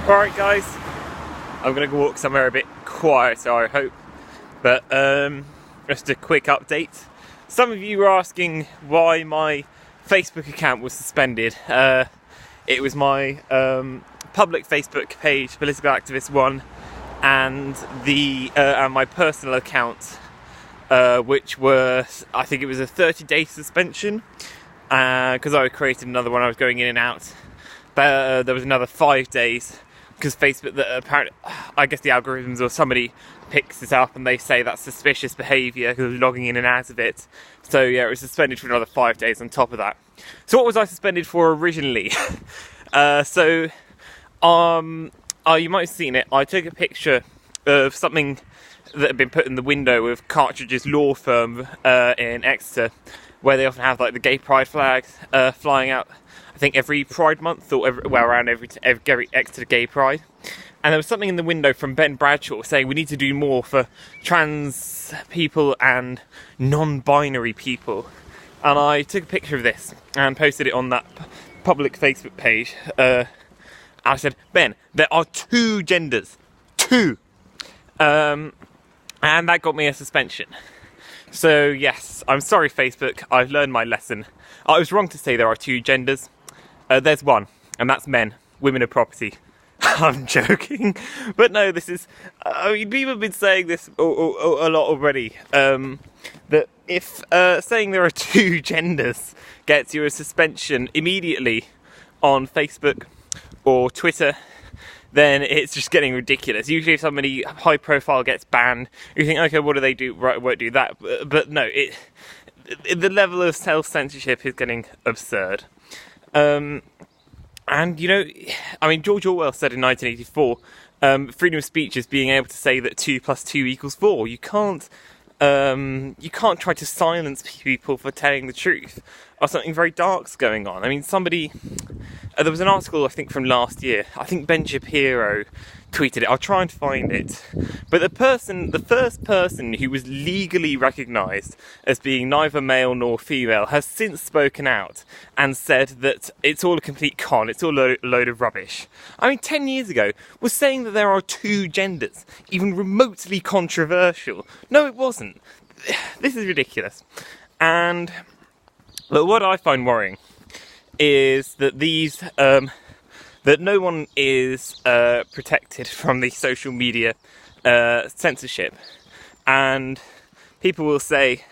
Alright guys, I'm going to go walk somewhere a bit quieter, I hope. But just a quick update. Some of you were asking why my Facebook account was suspended. It was my public Facebook page, Political Activist 1, and my personal account, which was, I think it was a 30-day suspension, because I created another one. I was going in and out. But there was another 5 days because Facebook, apparently, I guess the algorithms or somebody picks this up and they say that's suspicious behaviour because of logging in and out of it. So yeah, it was suspended for another 5 days on top of that. So what was I suspended for originally? You might have seen it. I took a picture of something that had been put in the window of Cartridge's law firm in Exeter, where they often have like the gay pride flags flying out. I think every Pride month, or around every Exeter Gay Pride. And there was something in the window from Ben Bradshaw saying we need to do more for trans people and non-binary people. And I took a picture of this and posted it on that public Facebook page. I said, Ben, there are 2 genders. 2! And that got me a suspension. So yes, I'm sorry Facebook, I've learned my lesson. I was wrong to say there are 2 genders. There's one, and that's men. Women are property. I'm joking. But no, this is... people have been saying this a lot already. That if saying there are 2 genders gets you a suspension immediately on Facebook or Twitter, then it's just getting ridiculous. Usually if somebody high profile gets banned, you think, okay, what do they do? Right, won't do that. But no, the level of self-censorship is getting absurd. And, you know, I mean, George Orwell said in 1984, freedom of speech is being able to say that 2 + 2 = 4. You can't try to silence people for telling the truth, or something very dark's going on. I mean, there was an article, I think, from last year. I think Ben Shapiro tweeted it. I'll try and find it. But the first person who was legally recognised as being neither male nor female has since spoken out and said that it's all a complete con, it's all a load of rubbish. I mean, 10 years ago, was saying that there are 2 genders even remotely controversial? No, it wasn't. This is ridiculous. And look, what I find worrying is that that no one is protected from the social media censorship, and people will say,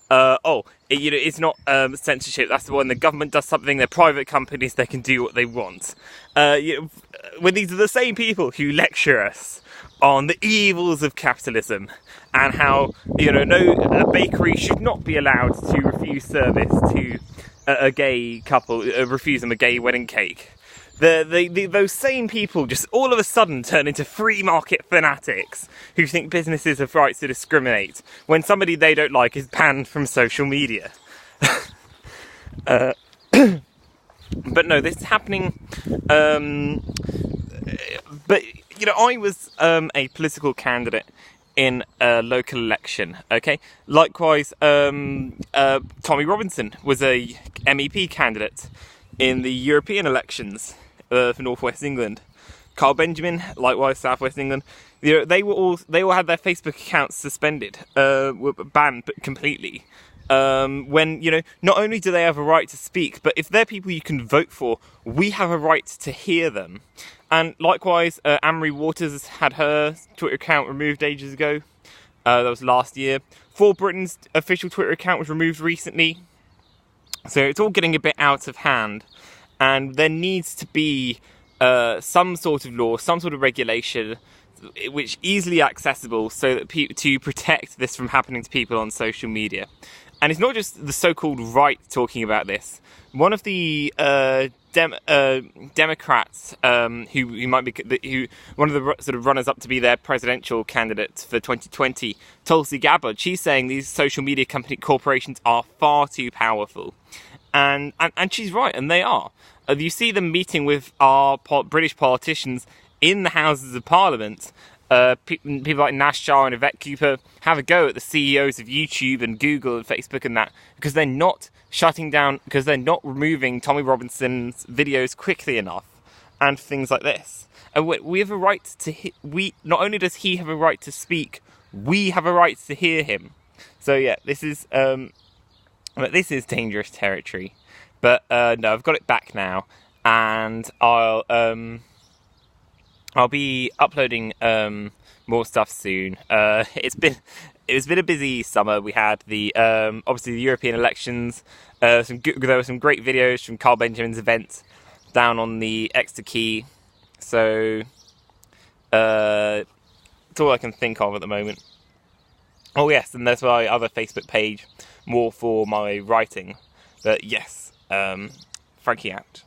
it's not censorship. That's when the government does something. They're private companies; they can do what they want. When these are the same people who lecture us on the evils of capitalism and how a bakery should not be allowed to refuse service to a gay couple, refuse them a gay wedding cake. Those same people just all of a sudden turn into free market fanatics who think businesses have rights to discriminate when somebody they don't like is banned from social media. But no, this is happening. But I was a political candidate in a local election, okay? Likewise, Tommy Robinson was a MEP candidate in the European elections for North West England. Carl Benjamin, likewise, South West England. They all had their Facebook accounts suspended, were banned completely. When, not only do they have a right to speak, but if they're people you can vote for, we have a right to hear them. And likewise, Anne-Marie Waters had her Twitter account removed ages ago. That was last year. For Britain's official Twitter account was removed recently. So it's all getting a bit out of hand. And there needs to be some sort of law, some sort of regulation, which easily accessible so that to protect this from happening to people on social media. And it's not just the so-called right talking about this. One of the Democrats who might be one of the sort of runners up to be their presidential candidate for 2020, Tulsi Gabbard, she's saying these social media corporations are far too powerful, and she's right, and they are. You see them meeting with our British politicians in the Houses of Parliament. People like Nash Shah and Yvette Cooper have a go at the CEOs of YouTube and Google and Facebook and that, because they're not shutting down, because they're not removing Tommy Robinson's videos quickly enough and things like this. we have a right to. We not only does he have a right to speak, we have a right to hear him. So yeah, this is dangerous territory. But no, I've got it back now, and I'll be uploading more stuff soon. It's been a busy summer. We had the obviously the European elections. There were some great videos from Carl Benjamin's event down on the Exeter Quay. So it's all I can think of at the moment. Oh yes, and there's my other Facebook page, more for my writing. But yes, Frankie out.